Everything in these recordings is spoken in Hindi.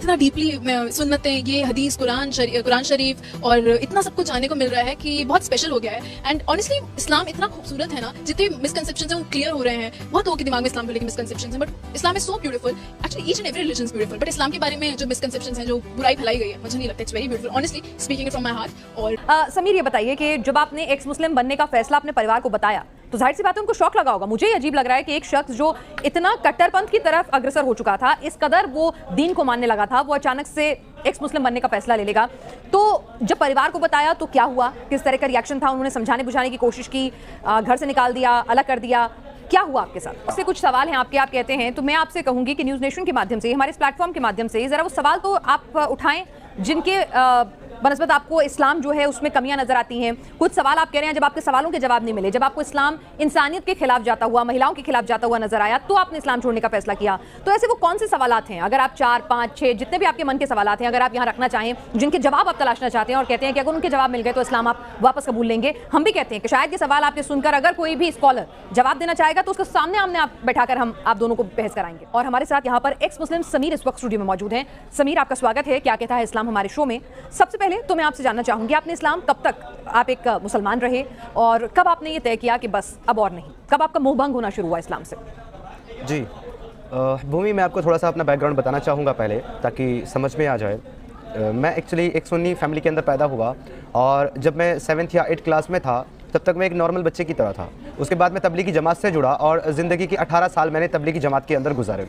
इतना डीपली सुन्नतें, ये हदीस, कुरान शरीफ और इतना सब कुछ जानने को मिल रहा है कि बहुत स्पेशल हो गया है। एंड ऑनेस्टली इस्लाम इतना खूबसूरत है ना, जितने मिसकंसेप्शंस हैं वो क्लियर हो रहे हैं। बहुत लोगों के दिमाग में इस्लाम को लेकर मिसकंसेप्शंस हैं, but Islam is so beautiful. Actually each and every religion is beautiful, but Islam के बारे में जो मिसकंसेप्शंस हैं, जो बुराई फैलाई गई है, मुझे नहीं लगता it's very beautiful, honestly speaking from my heart. और समीर, ये बताइए कि जब आपने एक्स मुस्लिम बनने का फैसला अपने परिवार को बताया तो जाहिर सी बात है उनको शौक लगा होगा। मुझे ये अजीब लग रहा है कि एक शख्स जो इतना कट्टरपंथ की तरफ अग्रसर हो चुका था, इस कदर वो दीन को मानने लगा था, वो अचानक से एक्स मुस्लिम बनने का फैसला ले लेगा। तो जब परिवार को बताया तो क्या हुआ, किस तरह का रिएक्शन था? उन्होंने समझाने बुझाने की कोशिश की, घर से निकाल दिया, अलग कर दिया, क्या हुआ आपके साथ? उससे कुछ सवाल हैं आपके, आप कहते हैं, तो मैं आपसे कहूंगी कि न्यूज़ नेशन के माध्यम से, हमारे इस प्लेटफॉर्म के माध्यम से जरा वो सवाल तो आप उठाएं जिनके बनस्बत आपको इस्लाम जो है उसमें कमियां नजर आती हैं। कुछ सवाल आप कह रहे हैं जब आपके सवालों के जवाब नहीं मिले, जब आपको इस्लाम इंसानियत के खिलाफ जाता हुआ, महिलाओं के खिलाफ जाता हुआ नजर आया, तो आपने इस्लाम छोड़ने का फैसला किया। तो ऐसे वो कौन से सवालात हैं, अगर आप 4, 5, 6 जितने भी आपके मन के सवालात हैं, अगर आप यहाँ रखना चाहें, जिनके जवाब आप तलाशना चाहते हैं और कहते हैं कि अगर उनके जवाब मिल गए तो इस्लाम आप वापस कबूल लेंगे। हम भी कहते हैं कि शायद ये सवाल आपके सुनकर अगर कोई भी स्कॉलर जवाब देना चाहेगा तो उसके सामने आमने आप बैठाकर हम आप दोनों को बहस कराएंगे। और हमारे साथ यहाँ पर एक्स मुस्लिम समीर इस वक्त स्टूडियो में मौजूद हैं। समीर, आपका स्वागत है क्या कहता है इस्लाम हमारे शो में। सबसे पहले तो मैं आपसे जानना चाहूंगी, आपने इस्लाम कब तक आप एक मुसलमान रहे और कब आपने ये तय किया कि बस अब और नहीं, कब आपका मोह भंग होना शुरू हुआ इस्लाम से? जी भूमि, मैं आपको थोड़ा सा अपना बैकग्राउंड बताना चाहूँगा पहले, ताकि समझ में आ जाए। मैं एक्चुअली एक सुन्नी फैमिली के अंदर पैदा हुआ और जब मैं 7th या 8th क्लास में था तब तक मैं एक नॉर्मल बच्चे की तरह था। उसके बाद मैं तबलीगी जमात से जुड़ा और ज़िंदगी की 18 साल मैंने तबलीगी जमात के अंदर गुजारे।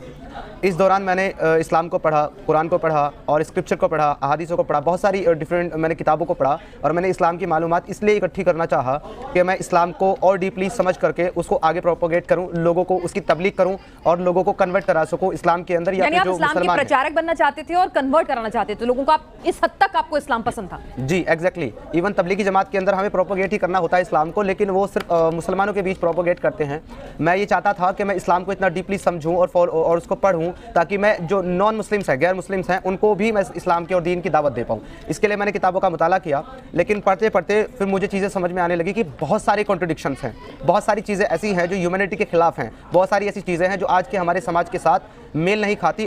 इस दौरान मैंने इस्लाम को पढ़ा, कुरान को पढ़ा और स्क्रिप्चर को पढ़ा, अहादीसों को पढ़ा, बहुत सारी डिफरेंट मैंने किताबों को पढ़ा। और मैंने इस्लाम की मालूमात इसलिए इकट्ठी करना चाहा कि मैं इस्लाम को और डीपली समझ करके उसको आगे प्रोपोगेट करूँ, लोगों को उसकी तबलीग करूँ और लोगों को कन्वर्ट करा सकूँ इस्लाम के अंदर। यानी आप इस्लाम के प्रचारक बनना चाहते थे और कन्वर्ट कराना चाहते थे लोगों को, आप इस हद तक आपको इस्लाम पसंद था? जी एग्जैक्टली। इवन तबलीगी जमात के अंदर हमें प्रोपोगेट ही करना होता है इस्लाम को, लेकिन वो सिर्फ मुसलमानों के बीच प्रोपोगेट करते हैं। मैं ये चाहता था कि मैं इस्लाम को इतना डीपली समझूं और उसको पढ़ूं ताकि मैं जो नॉन मुस्लिम्स हैं, गैर मुस्लिम्स हैं, उनको भी मैं इस्लाम के और दीन की दावत दे पाऊं। इसके लिए मैंने किताबों का मुताला किया, लेकिन पढ़ते पढ़ते फिर मुझे चीज़ें समझ में आने लगी कि बहुत सारे कॉन्ट्रडिक्शंस हैं, बहुत सारी चीज़ें ऐसी हैं जो ह्यूमैनिटी के खिलाफ हैं, बहुत सारी ऐसी चीज़ें हैं जो आज के हमारे समाज के साथ मेल नहीं खाती।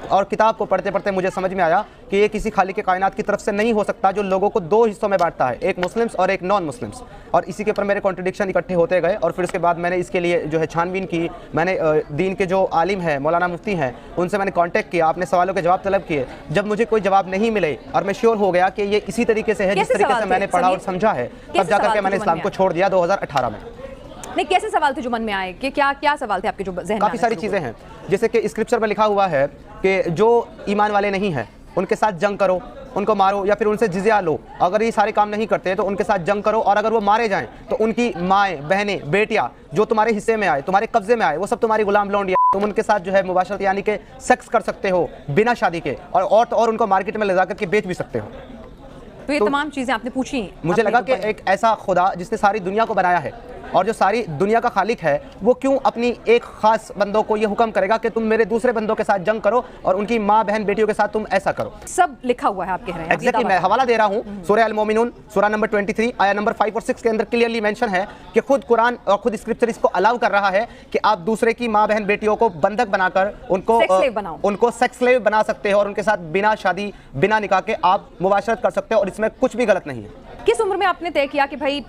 और किताब को पढ़ते पढ़ते मुझे समझ में आया कि ये किसी खालिक कायनात की तरफ से नहीं हो सकता जो लोगों को 2 हिस्सों में बांटता है, एक मुस्लिम्स और एक नॉन मुस्लिम्स। और इसी के ऊपर मेरे कॉन्ट्रडिक्शन इकट्ठे होते गए और फिर उसके बाद मैंने इसके लिए जो है छानबीन की। मैंने दीन के जो आलिम हैं, मौलाना मुफ्ती हैं, उनसे मैंने कॉन्टैक्ट किया, अपने सवालों के जवाब तलब किए। जब मुझे कोई जवाब नहीं मिले और मैं श्योर हो गया कि ये इसी तरीके से है जिस तरीके से मैंने पढ़ा और समझा है, तब जाकर के मैंने इस्लाम को छोड़ दिया 2018 में। नहीं, कैसे सवाल थे जो मन में आए कि क्या सवाल थे आपके जो ज़हन में? काफ़ी सारी चीज़ें हैं, जैसे कि स्क्रिप्चर में लिखा हुआ है कि जो ईमान वाले नहीं हैं उनके साथ जंग करो, उनको मारो या फिर उनसे जिज़िया लो। अगर ये सारे काम नहीं करते तो उनके साथ जंग करो, और अगर वो मारे जाएं तो उनकी माएँ, बहनें, बेटियाँ जो तुम्हारे हिस्से में आए, तुम्हारे कब्जे में आए, वो सब तुम्हारी गुलाम लौंडियाँ, तुम उनके साथ जो है मुबाशरत यानी कि सेक्स कर सकते हो बिना शादी के, और उनको मार्केट में ले जाकर के बेच भी सकते हो। तो ये तमाम चीज़ें आपने पूछी। मुझे लगा कि एक ऐसा खुदा जिसने सारी दुनिया को बनाया है और जो सारी दुनिया का खालिक है, वो क्यों अपनी एक खास बंदों को ये हुक्म करेगा कि तुम मेरे दूसरे बंदों के साथ जंग करो और उनकी माँ, बहन, बेटियों के साथ तुम ऐसा करो। सब लिखा हुआ है, आप कह रहे हैं? एग्जैक्टली, मैं हवाला दे रहा हूँ। सूरह अल-मोमिनून सूरह नंबर 23 आया नंबर 5 और 6 के अंदर क्लियरली मेंशन है कि खुद कुरान और खुद स्क्रिप्चर इसको अलाउ कर रहा है कि आप दूसरे की माँ, बहन, बेटियों को बंधक बनाकर उनको सेक्स स्लेव बना सकते हो और उनके साथ बिना शादी, बिना निकाह के आप मुबाशरत कर सकते हो, और इसमें कुछ भी गलत नहीं है। किस उम्र में आपने तय किया कि भाई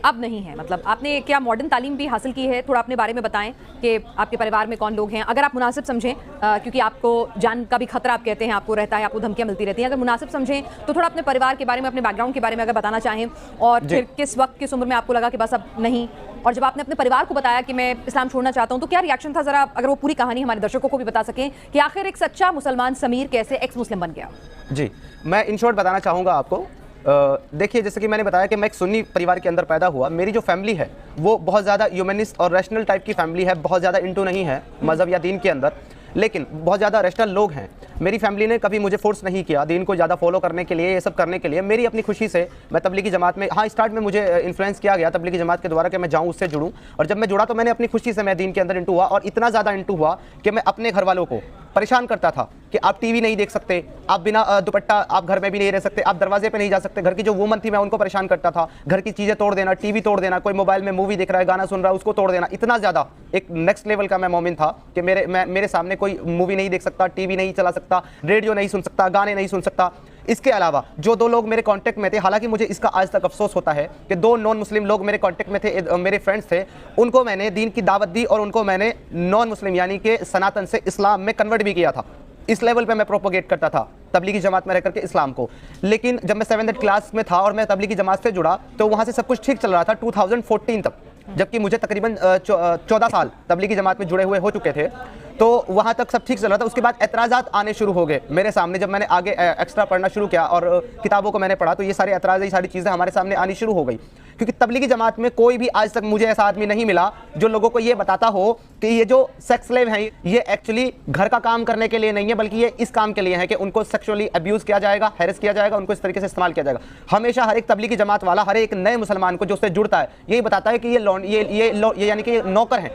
अब नहीं है? मतलब आपने क्या मॉडर्न तालीम भी हासिल की है? थोड़ा अपने बारे में बताएं कि आपके परिवार में कौन लोग हैं, अगर आप मुनासिब समझें, क्योंकि आपको जान का भी खतरा आप कहते हैं आपको रहता है, आपको धमकियां मिलती रहती हैं, अगर मुनासिब समझें तो थोड़ा अपने परिवार के बारे में, अपने बैकग्राउंड के बारे में अगर बताना चाहें, और फिर किस वक्त, किस उम्र में आपको लगा कि बस अब नहीं, और जब आपने अपने परिवार को बताया कि मैं इस्लाम छोड़ना चाहता हूं तो क्या रिएक्शन था? जरा अगर वो पूरी कहानी हमारे दर्शकों को भी बता सकें कि आखिर एक सच्चा मुसलमान समीर कैसे एक्स मुस्लिम बन गया। जी, मैं इन शॉर्ट बताना चाहूँगा आपको। देखिए, जैसे कि मैंने बताया कि मैं एक सुन्नी परिवार के अंदर पैदा हुआ। मेरी जो फैमिली है वो बहुत ज़्यादा ह्यूमनिस्ट और रैशनल टाइप की फैमिली है, बहुत ज़्यादा इंटू नहीं है मज़हब या दीन के अंदर, लेकिन बहुत ज़्यादा रैशनल लोग हैं। मेरी फैमिली ने कभी मुझे फोर्स नहीं किया दीन को ज़्यादा फॉलो करने के लिए, ये सब करने के लिए। मेरी अपनी खुशी से मैं तबलीगी जमात में, हाँ स्टार्ट में मुझे इन्फ्लुएंस किया गया तबलीगी जमात के द्वारा कि मैं जाऊँ, उससे जुड़ूँ, और जब मैं जुड़ा तो मैंने अपनी खुशी से मैं दीन के अंदर इंटू हुआ, और इतना ज़्यादा इंटू हुआ कि मैं अपने घर वालों को परेशान करता था कि आप टीवी नहीं देख सकते, आप बिना दुपट्टा आप घर में भी नहीं रह सकते, आप दरवाजे पे नहीं जा सकते। घर की जो वुमन थी मैं उनको परेशान करता था, घर की चीज़ें तोड़ देना, टीवी तोड़ देना, कोई मोबाइल में मूवी देख रहा है, गाना सुन रहा है, उसको तोड़ देना। इतना ज़्यादा एक नेक्स्ट लेवल का मैं मोमिन था कि मेरे सामने कोई मूवी नहीं देख सकता, टीवी नहीं चला सकता, रेडियो नहीं सुन सकता, गाने नहीं सुन सकता। इसके अलावा जो 2 लोग मेरे कांटेक्ट में थे, हालांकि मुझे इसका आज तक अफसोस होता है कि 2 नॉन मुस्लिम लोग मेरे कांटेक्ट में थे, मेरे फ्रेंड्स थे, उनको मैंने दीन की दावत दी और उनको मैंने नॉन मुस्लिम यानी कि सनातन से इस्लाम में कन्वर्ट भी किया था। इस लेवल पे मैं प्रोपोगेट करता था तबलीगी जमात में रह करके इस्लाम को। लेकिन जब मैं 7th क्लास में था और मैं तबलीगी जमात से जुड़ा तो वहाँ से सब कुछ ठीक चल रहा था 2014 तक, जबकि मुझे तकरीबन 14 साल तबलीगी जमात में जुड़े हुए हो चुके थे, तो वहाँ तक सब ठीक चल रहा था। उसके बाद एतराज़ात आने शुरू हो गए मेरे सामने। जब मैंने आगे एक्स्ट्रा पढ़ना शुरू किया और किताबों को मैंने पढ़ा तो ये सारे एतराज़, ये सारी चीज़ें हमारे सामने आनी शुरू हो गई। क्योंकि तबलीगी जमात में कोई भी आज तक मुझे ऐसा आदमी नहीं मिला जो लोगों को ये बताता हो कि ये जो सेक्स स्लेव हैं ये एक्चुअली घर का काम करने के लिए नहीं है, बल्कि ये इस काम के लिए है कि उनको सेक्सुअली अब्यूज़ किया जाएगा, हैरेस किया जाएगा, उनको इस तरीके से इस्तेमाल किया जाएगा। हमेशा हर एक तबलीगी जमात वाला हर एक नए मुसलमान को जो उससे जुड़ता है यही बताता है कि ये यानी कि ये नौकर हैं,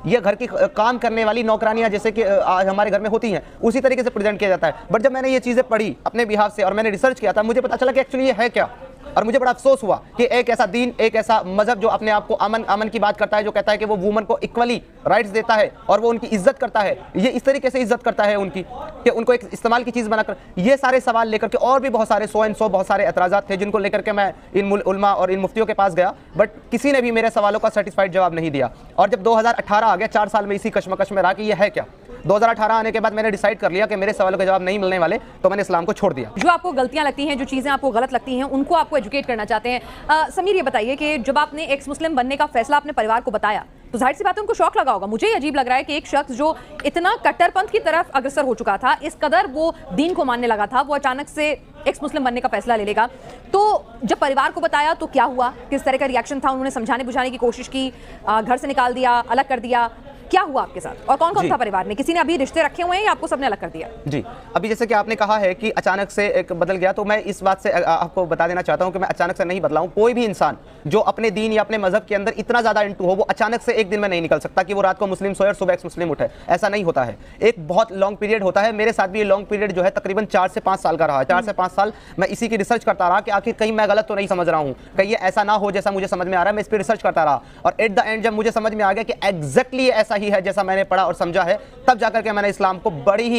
ये घर की काम करने वाली नौकरानियां जैसे कि आज हमारे घर में होती हैं, उसी तरीके से प्रेजेंट किया जाता है। बट जब मैंने ये चीज़ें पढ़ी अपने बिहाफ से और मैंने रिसर्च किया था, मुझे पता चला कि एक्चुअली ये है क्या। और मुझे बड़ा अफसोस हुआ कि एक ऐसा दीन, एक ऐसा मजहब जो अपने आप को अमन की बात करता है, जो कहता है कि वो वुमन को इक्वली राइट्स देता है और वो उनकी इज्जत करता है, ये इस तरीके से इज्जत करता है उनकी कि उनको एक इस्तेमाल की चीज़ बनाकर, ये सारे सवाल लेकर के और भी बहुत सारे 100 बहुत सारे एतराज़ात थे जिनको लेकर के मैं इन उलमा और इन मुफ्तियों के पास गया, बट किसी ने भी मेरे सवालों का सर्टिफाइड जवाब नहीं दिया। और जब 2018 आ गया, 4 साल में इसी कश्मकश में रहा कि ये है क्या। 2018 आने के बाद मैंने डिसाइड कर लिया कि मेरे सवालों के जवाब नहीं मिलने वाले, तो मैंने इस्लाम को छोड़ दिया। जो आपको गलतियां लगती हैं, जो चीज़ें आपको गलत लगती हैं, उनको आपको एजुकेट करना चाहते हैं। समीर, ये बताइए कि जब आपने एक्स मुस्लिम बनने का फैसला अपने परिवार को बताया तो जाहिर सी बात है उनको शौक लगा होगा। मुझे अजीब लग रहा है कि एक शख्स जो इतना कट्टरपंथ की तरफ अग्रसर हो चुका था, इस कदर वो दीन को मानने लगा था, वो अचानक से एक्स मुस्लिम बनने का फैसला ले लेगा। तो जब परिवार को बताया तो क्या हुआ, किस तरह का रिएक्शन था? उन्होंने समझाने बुझाने की कोशिश की, घर से निकाल दिया, अलग कर दिया, क्या हुआ आपके साथ? और कौन कौन था परिवार में? किसी ने अभी रिश्ते रखे हुए हैं या आपको सबने अलग कर दिया? जी, अभी जैसे कि आपने कहा है कि अचानक से एक बदल गया, तो मैं इस बात से आपको बता देना चाहता हूं कि मैं अचानक से नहीं बदला हूं। कोई भी इंसान जो अपने दीन या अपने मजहब के अंदर इतना ज्यादा इंटू हो, वो अचानक से एक दिन में नहीं निकल सकता कि वो रात को मुस्लिम सोए और सुबह एक्स मुस्लिम उठे। ऐसा नहीं होता है, एक बहुत लॉन्ग पीरियड होता है। मेरे साथ भी ये लॉन्ग पीरियड जो है तकरीबन 4 से 5 साल का रहा। 4 से 5 साल मैं इसी की रिसर्च करता रहा कि आखिर कहीं मैं गलत तो नहीं समझ रहा हूँ, कहीं ये ऐसा ना हो जैसा मुझे समझ में आ रहा है। मैं इस पर रिसर्च करता रहा और एट द एंड जब मुझे समझ में आ गया कि एग्जैक्टली ऐसा ही है जैसा मैंने और समझा है, तब जाकर के मैंने इस्लाम को बड़ी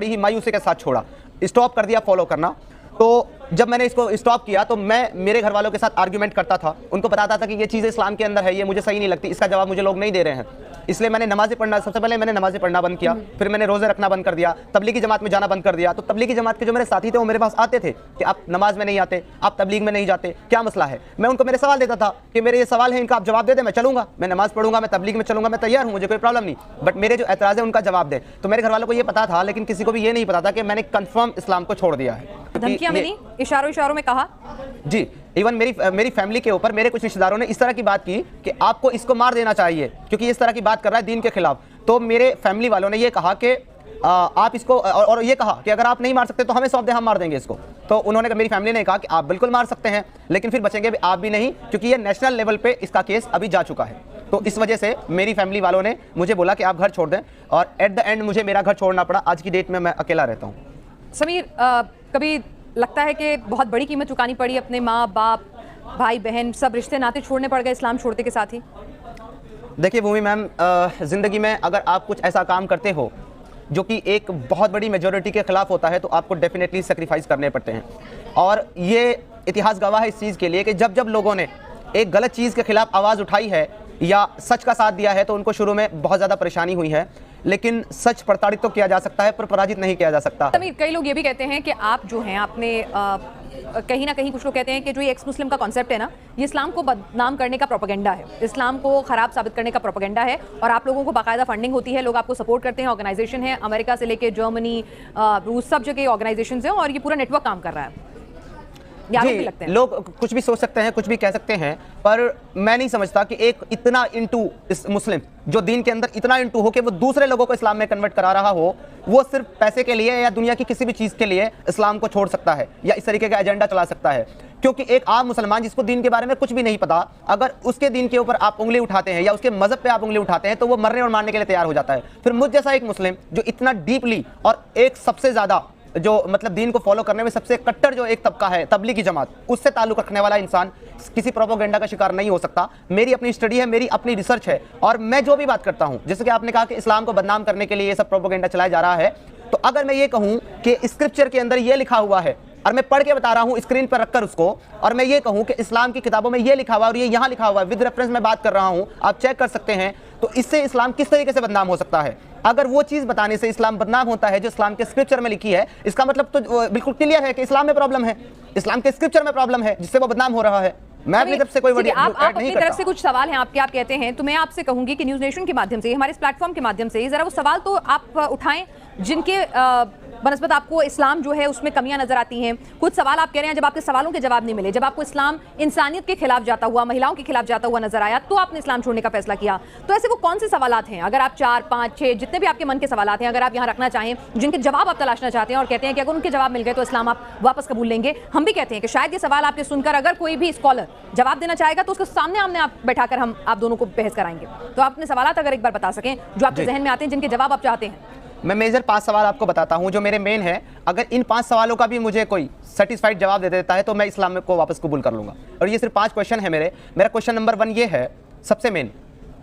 ही मायूसी के साथ छोड़ा, स्टॉप कर दिया फॉलो करना। तो जब मैंने इसको स्टॉप किया तो मैं मेरे घर वालों के साथ आर्ग्यूमेंट करता था, उनको बताता था कि ये चीज़ें इस्लाम के अंदर है, ये मुझे सही नहीं लगती, इसका जवाब मुझे लोग नहीं दे रहे हैं। इसलिए मैंने नमाज़ें पढ़ना, सबसे पहले मैंने नमाज़ें पढ़ना बंद किया, फिर मैंने रोज़े रखना बंद कर दिया, तबलीगी जमात में जाना बंद कर दिया। तो तबलीगी जमात के जो मेरे साथी थे वो मेरे पास आते थे कि आप नमाज में नहीं आते, आप तबलीग में नहीं जाते, क्या मसला है? मैं उनको मेरे सवाल देता था कि मेरे ये सवाल है, इनका आप जवाब दे दें, मैं चलूंगा, मैं नमाज पढ़ूंगा, मैं तबलीग में चलूंगा, मैं तैयार हूँ, मुझे कोई प्रॉब्लम नहीं, बट मेरे जो एतराज़ है उनका जवाब दें। तो मेरे घर वालों को ये पता था, लेकिन किसी को भी ये नहीं पता था कि मैंने कन्फर्म इस्लाम को छोड़ दिया है। धमकियां मिली, इशारों में कहा? जी, इवन मेरी फैमिली के ऊपर मेरे कुछ रिश्तेदारों ने इस तरह की बात की कि आपको इसको मार देना चाहिए क्योंकि इस तरह की बात कर रहा है दीन के खिलाफ। तो मेरे फैमिली वालों ने ये कहा कि आप इसको, और ये कहा कि अगर आप नहीं मार सकते तो हमें सौंप दे, हम मार देंगे इसको। तो उन्होंने, मेरी फैमिली ने कहा कि आप बिल्कुल मार सकते हैं, लेकिन फिर बचेंगे भी आप भी नहीं, क्योंकि ये नेशनल लेवल पे इसका केस अभी जा चुका है। तो इस वजह से मेरी फैमिली वालों ने मुझे बोला कि आप घर छोड़ दें, और एट द एंड मुझे मेरा घर छोड़ना पड़ा। आज की डेट में मैं अकेला रहता हूँ। समीर, कभी लगता है कि बहुत बड़ी कीमत चुकानी पड़ी, अपने माँ बाप, भाई बहन, सब रिश्ते नाते छोड़ने पड़ गए इस्लाम छोड़ने के साथ ही? देखिए भूमि मैम, ज़िंदगी में अगर आप कुछ ऐसा काम करते हो जो कि एक बहुत बड़ी मेजॉरिटी के खिलाफ होता है, तो आपको डेफिनेटली सेक्रीफाइस करने पड़ते हैं। और ये इतिहास गवाह है इस चीज़ के लिए कि जब जब लोगों ने एक गलत चीज़ के खिलाफ आवाज़ उठाई है या सच का साथ दिया है, तो उनको शुरू में बहुत ज़्यादा परेशानी हुई है, लेकिन सच प्रताड़ित तो किया जा सकता है पर पराजित नहीं किया जा सकता। समीर, कई लोग ये भी कहते हैं कि आप जो हैं, आपने कहीं ना कहीं कुछ लोग कहते हैं कि जो ये एक्स मुस्लिम का कॉन्सेप्ट है ना, ये इस्लाम को बदनाम करने का प्रोपेगेंडा है, इस्लाम को ख़राब साबित करने का प्रोपेगेंडा है, और आप लोगों को बाकायदा फंडिंग होती है, लोग आपको सपोर्ट करते हैं, ऑर्गेनाइजेशन है, अमेरिका से लेकर जर्मनी, रूस, सब जगह ऑर्गेनाइजेशन है, और ये पूरा नेटवर्क काम कर रहा है। ये आरोप भी लगते हैं। लोग कुछ भी सोच सकते हैं, कुछ भी कह सकते हैं, पर मैं नहीं समझता कि एक इतना इंटू इस मुस्लिम जो दीन के अंदर इतना इंटू हो कि वो दूसरे लोगों को इस्लाम में कन्वर्ट करा रहा हो, वो सिर्फ पैसे के लिए या दुनिया की किसी भी चीज़ के लिए इस्लाम को छोड़ सकता है या इस तरीके का एजेंडा चला सकता है। क्योंकि एक आम मुसलमान जिसको दीन के बारे में कुछ भी नहीं पता, अगर उसके दीन के ऊपर आप उंगली उठाते हैं या उसके मजहब पे आप उंगली उठाते हैं तो वो मरने और मारने के लिए तैयार हो जाता है। फिर मुझ जैसा एक मुस्लिम जो इतना डीपली और एक सबसे ज़्यादा जो मतलब दीन को फॉलो करने में सबसे कट्टर जो एक तबका है तबलीगी जमात, उससे ताल्लुक़ रखने वाला इंसान किसी प्रोपोगेंडा का शिकार नहीं हो सकता। मेरी अपनी स्टडी है, मेरी अपनी रिसर्च है, और मैं जो भी बात करता हूँ, जैसे कि आपने कहा कि इस्लाम को बदनाम करने के लिए ये सब प्रोपोगेंडा चलाया जा रहा है, तो अगर मैं ये कहूँ कि स्क्रिप्चर के अंदर ये लिखा हुआ है और मैं पढ़ के बता रहा हूँ स्क्रीन पर रखकर उसको, और मैं ये कहूँ कि इस्लाम की किताबों में ये लिखा हुआ है और ये यहाँ लिखा हुआ है, विद रेफरेंस मैं बात कर रहा हूँ, आप चेक कर सकते हैं, तो इससे इस्लाम किस तरीके से बदनाम हो सकता है? अगर वो चीज़ बताने से इस्लाम बदनाम होता है जो इस्लाम के स्क्रिप्चर में लिखी है, इसका मतलब तो बिल्कुल क्लियर है कि इस्लाम में प्रॉब्लम है, इस्लाम के स्क्रिप्चर में प्रॉब्लम है जिससे वो बदनाम हो रहा है। मैं अपनी तरफ से कोई बड़ी आप नहीं अपनी तरफ से कुछ सवाल हैं आपके, आप कहते हैं, तो मैं आपसे कहूंगी कि न्यूज़ नेशन के माध्यम से, हमारे इस प्लेटफॉर्म के माध्यम से जरा वो सवाल तो आप उठाएं जिनके बनस्बत आपको इस्लाम जो है उसमें कमियां नजर आती हैं। कुछ सवाल आप कह रहे हैं जब आपके सवालों के जवाब नहीं मिले, जब आपको इस्लाम इंसानियत के खिलाफ जाता हुआ, महिलाओं के खिलाफ जाता हुआ नजर आया, तो आपने इस्लाम छोड़ने का फैसला किया। तो ऐसे वो कौन से सवालात हैं, अगर आप 4, 5, 6 जितने भी आपके मन के सवालात हैं, अगर आप यहाँ रखना चाहें, जिनके जवाब आप तलाशना चाहते हैं और कहते हैं कि अगर उनके जवाब मिल गए तो इस्लाम आप वापस कबूल लेंगे। हम भी कहते हैं कि शायद ये सवाल आपके सुनकर अगर कोई भी स्कॉलर जवाब देना चाहेगा तो उसके सामने आमने आप बैठाकर हम आप दोनों को बहस कराएंगे। तो आप अपने सवालात अगर एक बार बता सकें जो आपके जहन में आते हैं, जिनके जवाब आप चाहते हैं। मैं मेजर 5 सवाल आपको बताता हूं जो मेरे मेन है। अगर इन 5 सवालों का भी मुझे कोई सेटिस्फाइड जवाब दे देता है तो मैं इस्लाम को वापस कबूल कर लूंगा। और ये सिर्फ 5 क्वेश्चन है मेरा क्वेश्चन नंबर 1 ये है सबसे मेन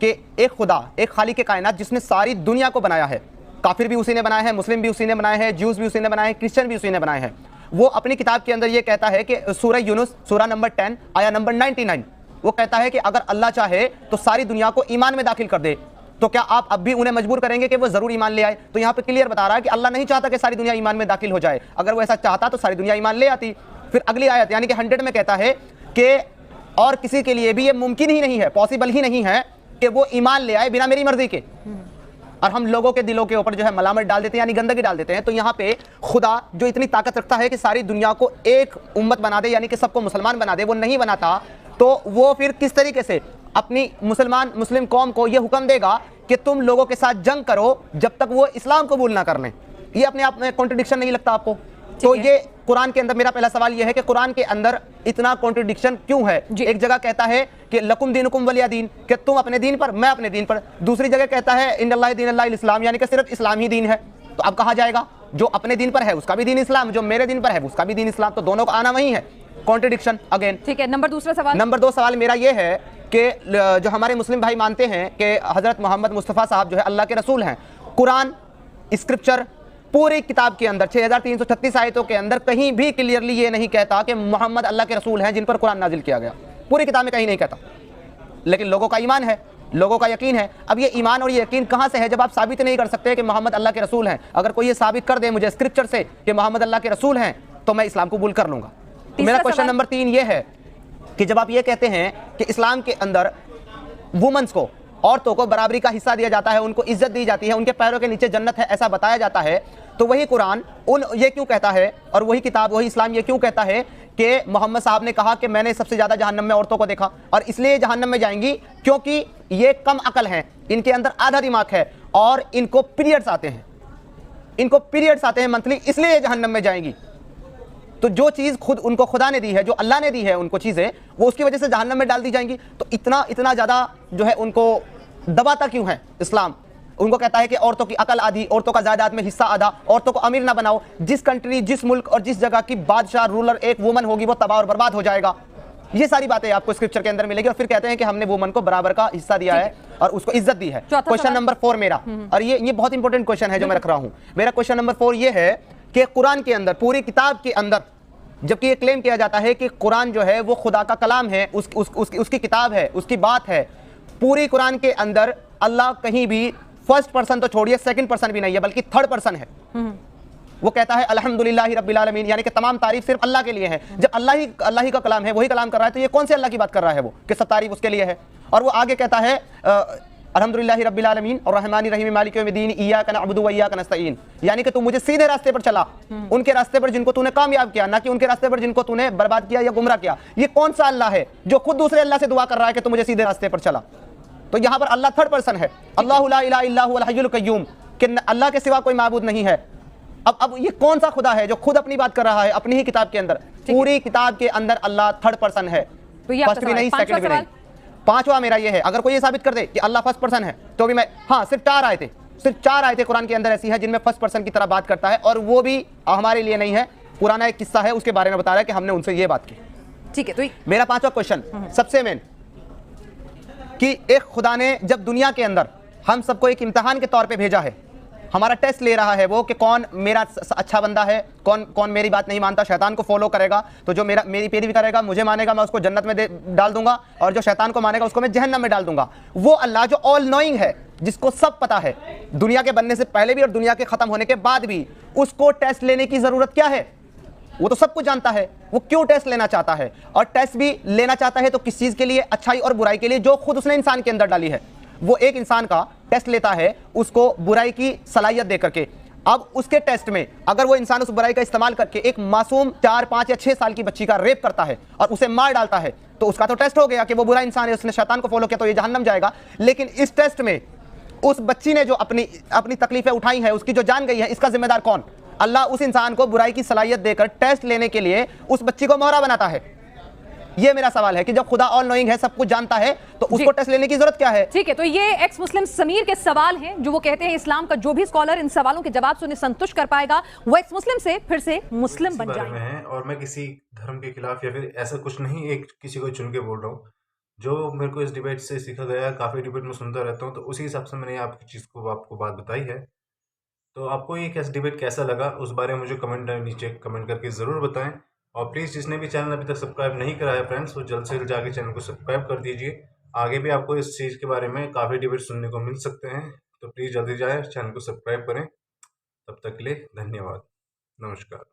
कि एक खुदा, एक खालिक के कायनात जिसने सारी दुनिया को बनाया है, काफिर भी उसी ने बनाया है, मुस्लिम भी उसी ने बनाया है, ज्यूज भी उसी ने बनाए हैं, क्रिश्चियन भी उसी ने बनाए हैं। वो अपनी किताब के अंदर ये कहता है कि सूरह यूनुस सूरह नंबर 10 आया नंबर 99, वो कहता है कि अगर अल्लाह चाहे तो सारी दुनिया को ईमान में दाखिल कर दे, तो क्या आप अब भी उन्हें मजबूर करेंगे कि वो जरूर ईमान ले आए? तो यहाँ पे क्लियर बता रहा है कि अल्लाह नहीं चाहता कि सारी दुनिया ईमान में दाखिल हो जाए। अगर वो ऐसा चाहता तो सारी दुनिया ईमान ले आती। फिर अगली आयत यानी कि 100 में कहता है कि और किसी के लिए भी ये मुमकिन ही नहीं है, पॉसिबल ही नहीं है कि वो ईमान ले आए बिना मेरी मर्जी के। और हम लोगों के दिलों के ऊपर जो है मलामत डाल देते हैं, यानी गंदगी डाल देते हैं। तो यहाँ पे खुदा जो इतनी ताकत रखता है कि सारी दुनिया को एक उम्मत बना दे, यानी कि सबको मुसलमान बना दे, वो नहीं बनाता, तो वो फिर किस तरीके से अपनी मुस्लिम कौम को ये हुक्म देगा कि तुम लोगों के साथ जंग करो जब तक वो इस्लाम कबूल ना कर लें? ये अपने आप में कॉन्ट्रडिक्शन नहीं लगता आपको? तो ये कुरान के अंदर, मेरा पहला सवाल ये है कि कुरान के अंदर इतना कॉन्ट्रडिक्शन क्यों है? एक जगह कहता है कि लकुम दीनुकुम वलिया दीन, कि तुम अपने दीन पर, मैं अपने दीन पर। दूसरी जगह कहता है इन्नल्लाह दीनुल इस्लाम, यानी कि सिर्फ इस्लाम ही दीन है। तो अब कहा जाएगा जो अपने दीन पर है उसका भी दीन इस्लाम, जो मेरे दीन पर है उसका भी दीन इस्लाम, तो दोनों का आना वही है। Contradiction again. ठीक है, नंबर 2 सवाल मेरा ये है कि जो हमारे मुस्लिम भाई मानते हैं कि हजरत मोहम्मद मुस्तफ़ा साहब जो है अल्लाह के रसूल हैं, कुरान स्क्रिप्चर पूरी किताब के अंदर 6336 आयतों के अंदर कहीं भी क्लियरली ये नहीं कहता कि मोहम्मद अल्लाह के रसूल हैं जिन पर कुरान नाजिल किया गया। पूरी किताब में कहीं नहीं कहता, लेकिन लोगों का ईमान है, लोगों का यकीन है। अब ये ईमान और ये यकीन कहाँ से है जब आप साबित नहीं कर सकते कि मोहम्मद अल्लाह के रसूल हैं? अगर कोई ये साबित कर दे मुझे स्क्रिप्चर से कि मोहम्मद अल्लाह के रसूल हैं तो मैं इस्लाम कबूल कर लूंगा। मेरा क्वेश्चन नंबर 3 ये है कि जब आप ये कहते हैं कि इस्लाम के अंदर वुमेन्स को, औरतों को बराबरी का हिस्सा दिया जाता है, उनको इज्जत दी जाती है, उनके पैरों के नीचे जन्नत है, ऐसा बताया जाता है, तो वही कुरान ये क्यों कहता है और वही किताब, वही इस्लाम ये क्यों कहता है कि मोहम्मद साहब ने कहा कि मैंने सबसे ज़्यादा जहन्नम में औरतों को देखा, और इसलिए जहन्नम में जाएंगी क्योंकि ये कम अकल हैं, इनके अंदर आधा दिमाग है और इनको पीरियड्स आते हैं मंथली, इसलिए जहन्नम में जाएंगी। तो जो चीज़ खुद उनको खुदा ने दी है, जो अल्लाह ने दी है उनको चीज़ें, वो उसकी वजह से जहन्नम में डाल दी जाएंगी। तो इतना ज़्यादा जो है उनको दबाता क्यों है इस्लाम? उनको कहता है कि औरतों की अकल आधी, औरतों का जायदाद में हिस्सा आधा, औरतों को अमीर ना बनाओ। जिस कंट्री, जिस मुल्क और जिस जगह की बादशाह, रूलर एक वुमन होगी वो तबाह और बर्बाद हो जाएगा। ये सारी बातें आपको स्क्रिप्चर के अंदर मिलेगी। और फिर कहते हैं कि हमने वुमन को बराबर का हिस्सा दिया है और उसको इज्जत दी है। क्वेश्चन नंबर 4 मेरा, और ये बहुत इंपॉर्टेंट क्वेश्चन है जो मैं रख रहा हूँ। मेरा क्वेश्चन नंबर 4 ये है कि कुरान के अंदर, पूरी किताब के अंदर, जबकि ये क्लेम किया जाता है कि कुरान जो है वो खुदा का कलाम है, उसकी किताब है, उसकी बात है, पूरी कुरान के अंदर अल्लाह कहीं भी फर्स्ट पर्सन तो छोड़िए, सेकंड पर्सन भी नहीं है, बल्कि थर्ड पर्सन है। वो कहता है अल्हम्दुलिल्लाहि रब्बिल आलमीन, यानी कि तमाम तारीफ सिर्फ अल्लाह के लिए है। जब अल्लाह ही का कलाम है, वही कलाम कर रहा है, तो ये कौन से अल्लाह की बात कर रहा है वो कि सब तारीफ उसके लिए है? और वो आगे कहता है अल्हम्दुलिल्लाहि रब्बिल आलमीन और रहमानिर रहीम मालिक यौमिद्दीन इय्याका नअबुदु व इय्याका नस्तईन, यानी कि तू मुझे सीधे रास्ते पर चला, उनके रास्ते पर जिनको तूने कामयाब किया, ना कि उनके रास्ते पर जिनको तूने बर्बाद किया या गुमराह किया। ये कौन सा अल्लाह है जो खुद दूसरे अल्लाह से दुआ कर रहा है कि तू मुझे सीधे रास्ते पर चला? तो यहाँ पर अल्लाह थर्ड पर्सन है, अल्लाहु ला इलाहा इल्ला हुवल हय्युल कय्यूम, कि अल्लाह के सिवा कोई माबूद नहीं है। अब ये कौन सा खुदा है जो खुद अपनी बात कर रहा है अपनी ही किताब के अंदर? पूरी किताब के अंदर अल्लाह थर्ड पर्सन है, फर्स्ट भी नहीं, सेकंड भी नहीं। पांचवा मेरा ये है, अगर कोई ये साबित कर दे कि अल्लाह फर्स्ट पर्सन है तो भी मैं, हाँ, सिर्फ चार आयतें कुरान के अंदर ऐसी है जिनमें फर्स्ट पर्सन की तरह बात करता है, और वो भी हमारे लिए नहीं है, पुराना एक किस्सा है उसके बारे में बता रहा है कि हमने उनसे ये बात की। ठीक है, तो मेरा पांचवा क्वेश्चन सबसे मेन, कि एक खुदा ने जब दुनिया के अंदर हम सबको एक इम्तिहान के तौर पे भेजा है, हमारा टेस्ट ले रहा है वो कि कौन मेरा अच्छा बंदा है, कौन मेरी बात नहीं मानता, शैतान को फॉलो करेगा तो जो मेरी पैरवी करेगा, मुझे मानेगा, मैं उसको जन्नत में डाल दूंगा, और जो शैतान को मानेगा उसको मैं जहन्नम में डाल दूंगा। वो अल्लाह जो ऑल नोइंग है, जिसको सब पता है, दुनिया के बनने से पहले भी और दुनिया के खत्म होने के बाद भी, उसको टेस्ट लेने की जरूरत क्या है? वो तो सब कुछ जानता है, वो क्यों टेस्ट लेना चाहता है? और टेस्ट भी लेना चाहता है तो किस चीज के लिए? अच्छाई और बुराई के लिए, जो खुद उसने इंसान के अंदर डाली है। वो एक इंसान का टेस्ट लेता है उसको बुराई की सलाहियत दे करके। अब उसके टेस्ट में अगर वो इंसान उस बुराई का इस्तेमाल करके एक मासूम 4, 5 या 6 साल की बच्ची का रेप करता है और उसे मार डालता है, तो उसका तो टेस्ट हो गया कि वो बुरा इंसान है, उसने शैतान को फॉलो किया तो ये जहन्नम जाएगा। लेकिन इस टेस्ट में उस बच्ची ने जो अपनी तकलीफें उठाई है, उसकी जो जान गई है, इसका जिम्मेदार कौन? अल्लाह उस इंसान को बुराई की सलाहियत देकर टेस्ट लेने के लिए उस बच्ची को मोहरा बनाता है। ये मेरा सवाल है कि जब खुदा ऑल नोइंग है, सब कुछ जानता है, तो उसको टेस्ट लेने की जरूरत क्या है? ठीक है, तो ये एक्स मुस्लिम समीर के सवाल हैं, जो वो कहते हैं इस्लाम का जो भी स्कॉलर इन सवालों के जवाब से उन्हें संतुष्ट कर पाएगा, वो एक्स मुस्लिम से फिर से मुस्लिम बन जाएगा। और मैं किसी धर्म के खिलाफ या फिर ऐसा कुछ नहीं, एक किसी को चुन के बोल रहा हूँ। जो मेरे को इस डिबेट से सीखा गया, काफ़ी डिबेट में सुनता रहता हूँ, तो उसी हिसाब से मैंने आपकी चीज़ को आपको बात बताई है। तो आपको ये डिबेट कैसा लगा, उस बारे में मुझे नीचे कमेंट करके ज़रूर बताएं। और प्लीज़ जिसने भी चैनल अभी तक सब्सक्राइब नहीं करा है फ्रेंड्स, वो जल्द से जल्द जाके चैनल को सब्सक्राइब कर दीजिए। आगे भी आपको इस चीज़ के बारे में काफ़ी डिबेट सुनने को मिल सकते हैं, तो प्लीज़ जल्दी जाए चैनल को सब्सक्राइब करें। तब तक के लिए धन्यवाद, नमस्कार।